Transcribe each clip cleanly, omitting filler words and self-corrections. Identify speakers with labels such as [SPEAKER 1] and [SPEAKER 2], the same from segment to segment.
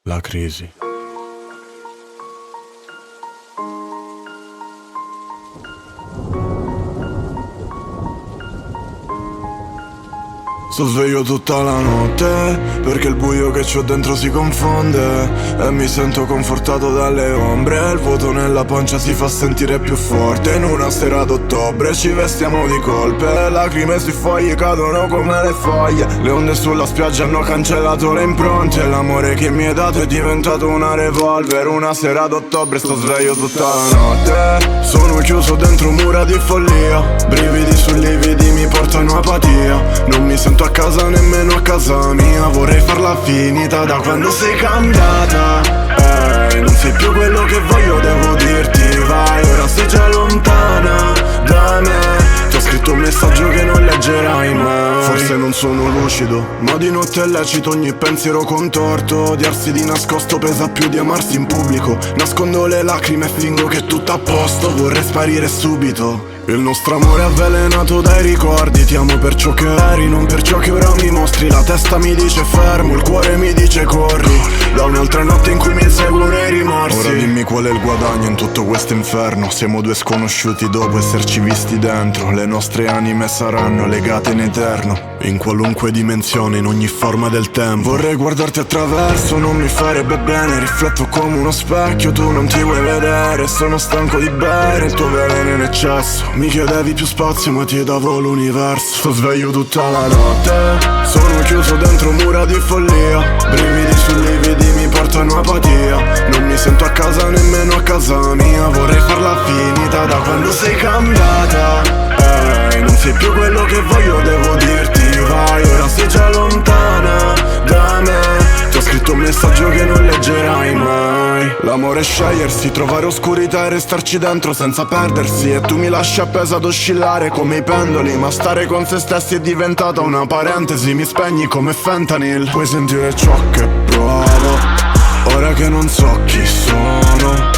[SPEAKER 1] La crisi. Sto sveglio tutta la notte perché il buio che c'ho dentro si confonde e mi sento confortato dalle ombre. Il vuoto nella pancia si fa sentire più forte. In una sera d'ottobre ci vestiamo di colpe, lacrime sui fogli cadono come le foglie. Le onde sulla spiaggia hanno cancellato le impronte e l'amore che mi hai dato è diventato una revolver. Una sera d'ottobre sto sveglio tutta la notte. Sono chiuso dentro mura di follia, brividi su lividi mi portano apatia. Non mi sento a casa nemmeno a casa mia. Vorrei farla finita da quando sei cambiata. Non sei più quello che voglio, devo dirti vai. Ora sei già lontana da me. Ti ho scritto un messaggio che non leggerai mai. Forse non sono lucido, ma di notte è lecito ogni pensiero contorto. Odiarsi di nascosto pesa più di amarsi in pubblico. Nascondo le lacrime e fingo che è tutto a posto. Vorrei sparire subito. Il nostro amore è avvelenato dai ricordi. Ti amo per ciò che eri, non per ciò che ora mi mostri. La testa mi dice fermo, il cuore mi dice corri. Da un'altra notte in cui mi inseguono i rimorsi. Ora dimmi qual è il guadagno in tutto questo inferno. Siamo due sconosciuti dopo esserci visti dentro. Le nostre anime saranno legate in eterno, in qualunque dimensione, in ogni forma del tempo. Vorrei guardarti attraverso, non mi farebbe bene. Rifletto come uno specchio, tu non ti vuoi vedere. Sono stanco di bere il tuo veleno in eccesso. Mi chiedevi più spazio ma ti davo l'universo. Sto sveglio tutta la notte, sono chiuso dentro mura di follia. Brividi su lividi mi portano apatia. Non mi sento a casa nemmeno a casa mia. Vorrei farla finita da quando sei cambiata. Non sei più quello che voglio, devo dirti vai. Ora sei già lontana da me. Ti ho scritto un messaggio che non leggerai mai. L'amore è scegliersi, trovare oscurità e restarci dentro senza perdersi. E tu mi lasci appesa ad oscillare come i pendoli. Ma stare con se stessi è diventata una parentesi. Mi spegni come fentanyl. Puoi sentire ciò che provo ora che non so chi sono.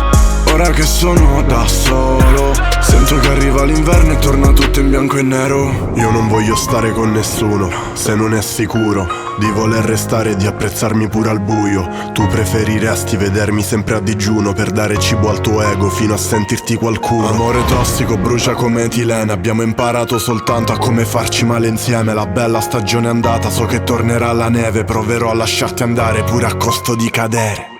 [SPEAKER 1] Ora che sono da solo, sento che arriva l'inverno e torna tutto in bianco e nero. Io non voglio stare con nessuno se non è sicuro di voler restare e di apprezzarmi pure al buio. Tu preferiresti vedermi sempre a digiuno per dare cibo al tuo ego fino a sentirti qualcuno. Amore tossico brucia come etilene. Abbiamo imparato soltanto a come farci male insieme. La bella stagione è andata, so che tornerà la neve. Proverò a lasciarti andare pure a costo di cadere.